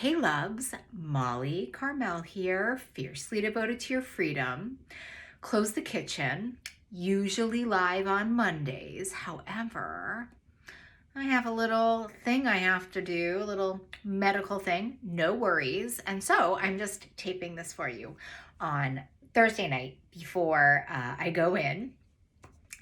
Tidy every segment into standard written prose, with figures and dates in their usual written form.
Hey loves, Molly Carmel here, fiercely devoted to your freedom. Close the kitchen, usually live on Mondays. However, I have a little thing I have to do, a little medical thing, no worries. And so I'm just taping this for you on Thursday night before I go in.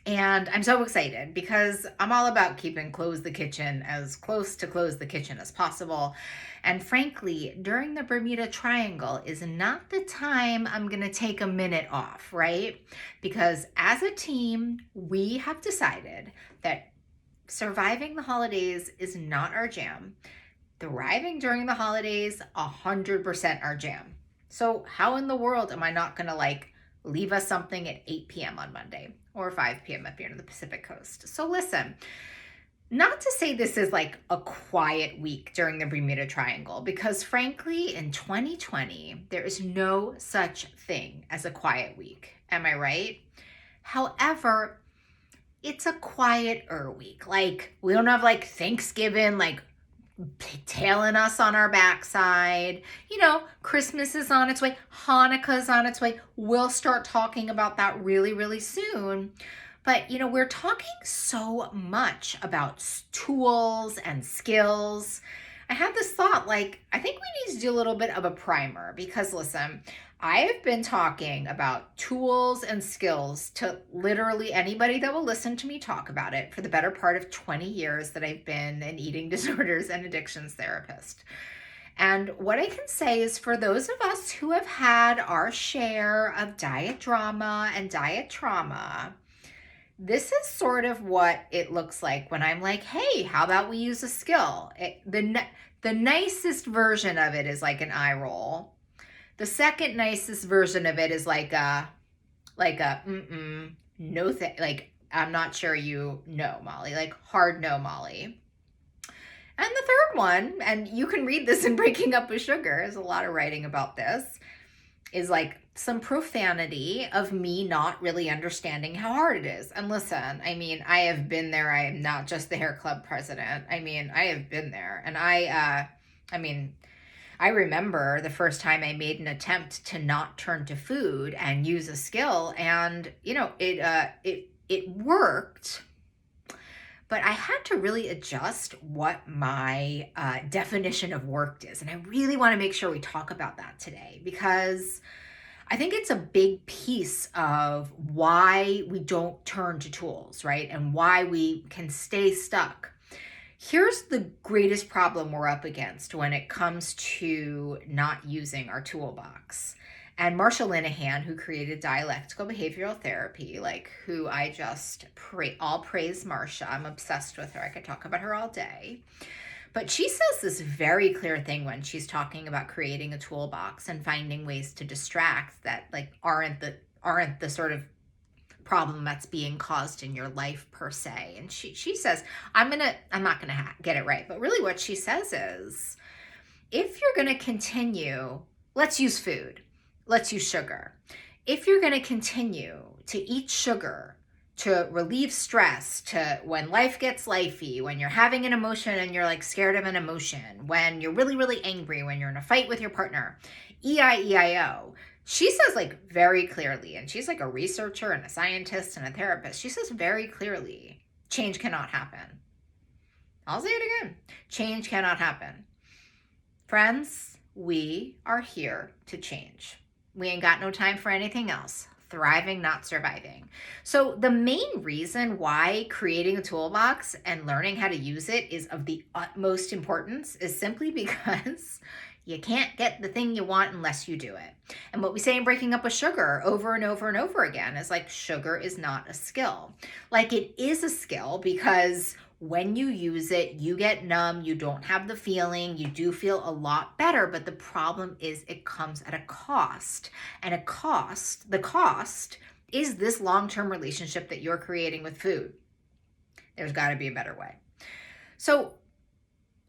And I'm so excited because I'm all about keeping Close the Kitchen as close to Close the Kitchen as possible. And frankly, during the Bermuda Triangle is not the time I'm going to take a minute off, right? Because as a team, we have decided that surviving the holidays is not our jam. Thriving during the holidays, 100% our jam. So, how in the world am I not going to leave us something at 8 p.m. on Monday or 5 p.m. if you're in the Pacific Coast? So, listen, not to say this is like a quiet week during the Bermuda Triangle, because frankly, in 2020, there is no such thing as a quiet week. Am I right? However, it's a quieter week. Like, we don't have Thanksgiving, tailing us on our backside. Christmas is on its way. Hanukkah's on its way. We'll start talking about that really, really soon. But, we're talking so much about tools and skills. I had this thought, I think we need to do a little bit of a primer because, listen, I have been talking about tools and skills to literally anybody that will listen to me talk about it for the better part of 20 years that I've been an eating disorders and addictions therapist. And what I can say is for those of us who have had our share of diet drama and diet trauma, this is sort of what it looks like when I'm like, hey, how about we use a skill? The nicest version of it is like an eye roll. The second nicest version of it is no I'm not sure you know, Molly, like hard no, Molly. And the third one, and you can read this in Breaking Up with Sugar, there's a lot of writing about this, is like some profanity of me not really understanding how hard it is. And listen, I have been there. I am not just the hair club president. I have been there. And I remember the first time I made an attempt to not turn to food and use a skill, and it worked, but I had to really adjust what my definition of worked is. And I really want to make sure we talk about that today because I think it's a big piece of why we don't turn to tools, right? And why we can stay stuck. Here's the greatest problem we're up against when it comes to not using our toolbox. And Marsha Linehan, who created dialectical behavioral therapy, who I just all praise Marsha. I'm obsessed with her. I could talk about her all day. But she says this very clear thing when she's talking about creating a toolbox and finding ways to distract that aren't the sort of problem that's being caused in your life per se. And she says, I'm not gonna get it right, but really what she says is, if you're gonna continue, let's use food, let's use sugar. If you're gonna continue to eat sugar to relieve stress, to when life gets lifey, when you're having an emotion and you're scared of an emotion, when you're really, really angry, when you're in a fight with your partner, E-I-E-I-O. She says very clearly, and she's a researcher and a scientist and a therapist, she says very clearly, change cannot happen. I'll say it again. Change cannot happen. Friends, we are here to change. We ain't got no time for anything else. Thriving, not surviving. So the main reason why creating a toolbox and learning how to use it is of the utmost importance is simply because you can't get the thing you want unless you do it. And what we say in Breaking Up with Sugar over and over and over again is sugar is not a skill. It is a skill because when you use it, you get numb, you don't have the feeling, you do feel a lot better, but the problem is it comes at a cost. And the cost is this long-term relationship that you're creating with food. There's got to be a better way. So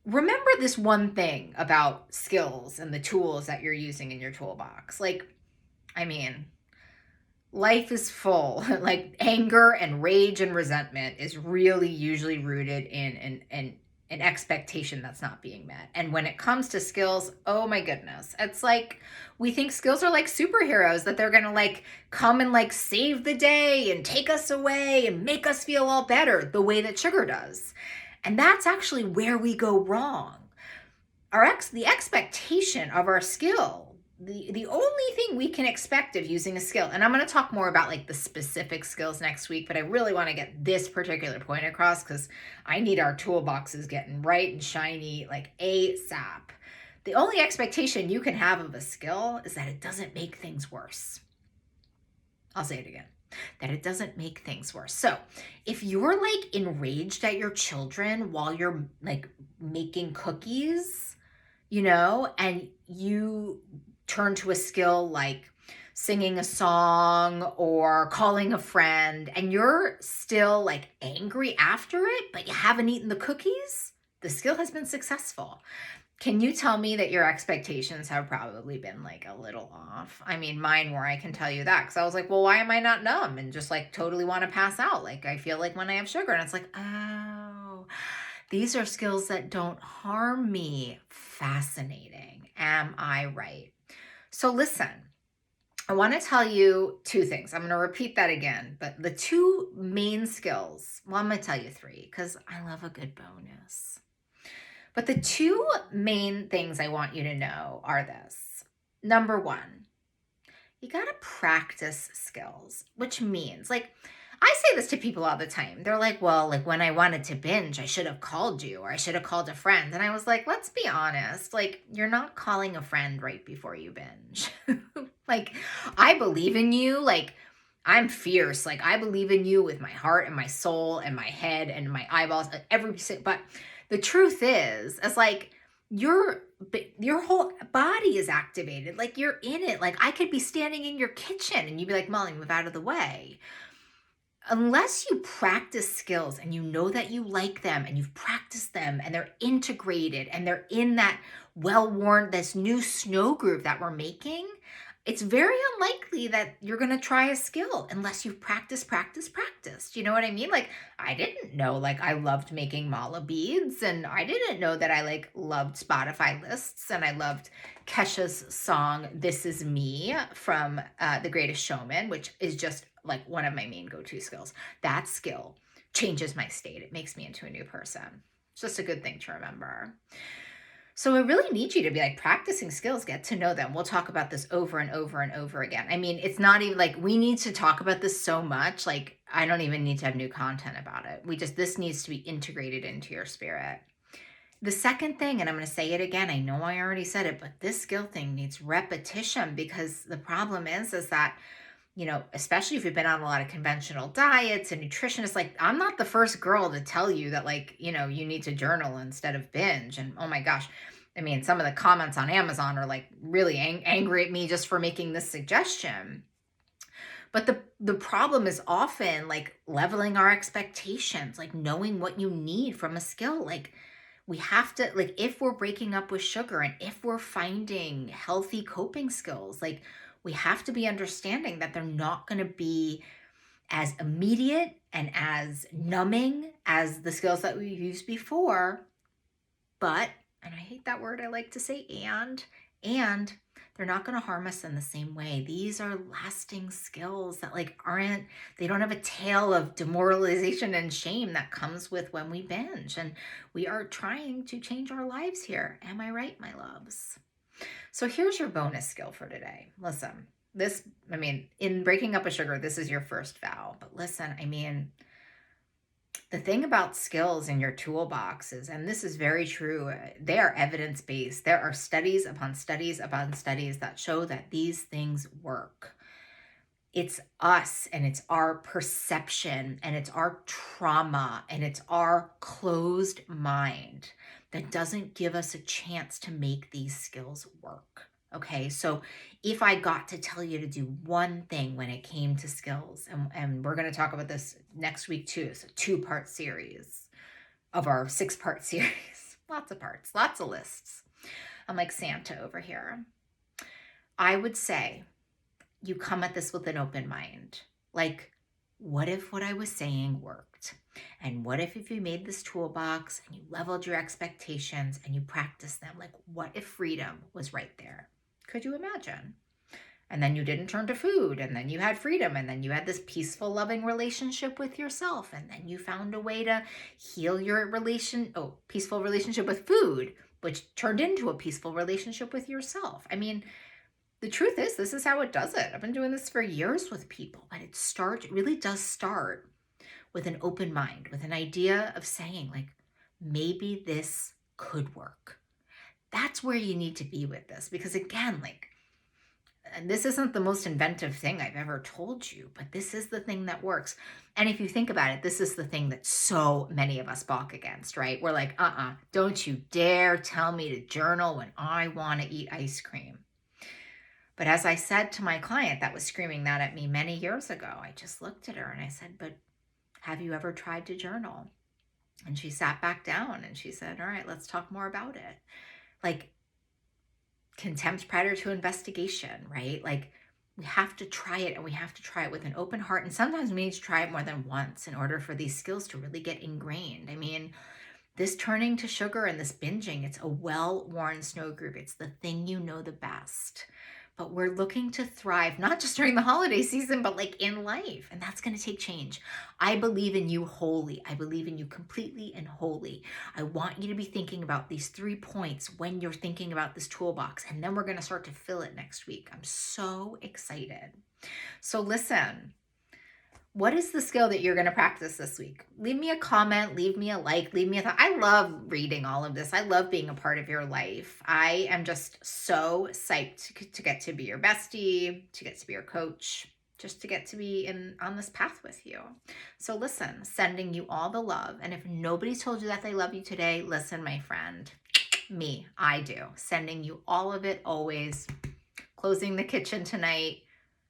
remember this one thing about skills and the tools that you're using in your toolbox. Life is full. Anger and rage and resentment is really usually rooted in an expectation that's not being met. And when it comes to skills, oh my goodness, it's like we think skills are like superheroes, that they're gonna like come and like save the day and take us away and make us feel all better the way that sugar does. And that's actually where we go wrong. The expectation of our skill, the only thing we can expect of using a skill, and I'm going to talk more about like the specific skills next week, but I really want to get this particular point across because I need our toolboxes getting right and shiny like ASAP. The only expectation you can have of a skill is that it doesn't make things worse. I'll say it again, that it doesn't make things worse. So if you're like enraged at your children while you're like making cookies, and you turn to a skill like singing a song or calling a friend, and you're still like angry after it, but you haven't eaten the cookies, the skill has been successful. Can you tell me that your expectations have probably been like a little off? I mean, mine were, I can tell you that. Because I was like, well, why am I not numb and just like totally want to pass out? Like I feel like when I have sugar, and it's like, oh, these are skills that don't harm me. Fascinating. Am I right? So listen, I want to tell you two things. I'm going to repeat that again. But the two main skills, well, I'm going to tell you three because I love a good bonus. But the two main things I want you to know are this. Number one, you got to practice skills, which means like, I say this to people all the time. They're like, well, like when I wanted to binge, I should have called you or I should have called a friend. And I was like, let's be honest. Like, you're not calling a friend right before you binge. Like, I believe in you. Like, I'm fierce. Like, I believe in you with my heart and my soul and my head and my eyeballs, but the truth is, it's like your whole body is activated. Like you're in it. Like I could be standing in your kitchen and you'd be like, Molly, move out of the way. Unless you practice skills and you know that you like them and you've practiced them and they're integrated and they're in that well-worn, this new snow groove that we're making, it's very unlikely that you're going to try a skill unless you've practiced. You know what I mean? Like, I didn't know, like, I loved making mala beads, and I didn't know that I, like, loved Spotify lists, and I loved Kesha's song, This Is Me, from The Greatest Showman, which is just, like, one of my main go-to skills. That skill changes my state. It makes me into a new person. It's just a good thing to remember. So I really need you to be like practicing skills, get to know them. We'll talk about this over and over and over again. I mean, it's not even like we need to talk about this so much. Like I don't even need to have new content about it. This needs to be integrated into your spirit. The second thing, and I'm going to say it again, I know I already said it, but this skill thing needs repetition, because the problem is that, especially if you've been on a lot of conventional diets and nutritionists, like I'm not the first girl to tell you that, like, you need to journal instead of binge. And oh my gosh, I mean, some of the comments on Amazon are like really angry at me just for making this suggestion. But the problem is often like leveling our expectations, like knowing what you need from a skill. Like we have to, like, if we're breaking up with sugar and if we're finding healthy coping skills, like we have to be understanding that they're not going to be as immediate and as numbing as the skills that we've used before. But, and I hate that word, I like to say and they're not going to harm us in the same way. These are lasting skills that they don't have a tail of demoralization and shame that comes with when we binge. And we are trying to change our lives here. Am I right, my loves? So here's your bonus skill for today. Listen, in breaking up with sugar, this is your first vow. But listen, the thing about skills in your toolbox is, and this is very true, they are evidence-based. There are studies upon studies upon studies that show that these things work. It's us and it's our perception and it's our trauma and it's our closed mind that doesn't give us a chance to make these skills work. Okay, so if I got to tell you to do one thing when it came to skills, and we're going to talk about this next week too, it's a 2-part series of our 6-part series. Lots of parts, lots of lists. I'm like Santa over here. I would say you come at this with an open mind. Like, what if what I was saying worked? And what if you made this toolbox and you leveled your expectations and you practiced them? Like, what if freedom was right there? Could you imagine? And then you didn't turn to food, and then you had freedom, and then you had this peaceful, loving relationship with yourself, and then you found a way to heal your peaceful relationship with food, which turned into a peaceful relationship with yourself. I mean, the truth is, this is how it does it. I've been doing this for years with people, but it really does start with an open mind, with an idea of saying, like, maybe this could work. That's where you need to be with this, because again, like, and this isn't the most inventive thing I've ever told you, but this is the thing that works. And if you think about it, this is the thing that so many of us balk against, right? We're like, don't you dare tell me to journal when I want to eat ice cream. But as I said to my client that was screaming that at me many years ago, I just looked at her and I said, but have you ever tried to journal? And she sat back down and she said, all right, let's talk more about it. Like, contempt prior to investigation, right? Like, we have to try it, and we have to try it with an open heart. And sometimes we need to try it more than once in order for these skills to really get ingrained. I mean, this turning to sugar and this binging, it's a well-worn snow group. It's the thing you know the best. But we're looking to thrive, not just during the holiday season, but like in life. And that's going to take change. I believe in you wholly. I believe in you completely and wholly. I want you to be thinking about these 3 points when you're thinking about this toolbox. And then we're going to start to fill it next week. I'm so excited. So listen. What is the skill that you're going to practice this week? Leave me a comment, leave me a like, leave me a thought. I love reading all of this. I love being a part of your life. I am just so psyched to get to be your bestie, to get to be your coach, just to get to be on this path with you. So listen, sending you all the love. And if nobody's told you that they love you today, listen, my friend, I do. Sending you all of it always. Closing the kitchen tonight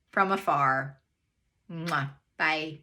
from afar. Mwah. Bye.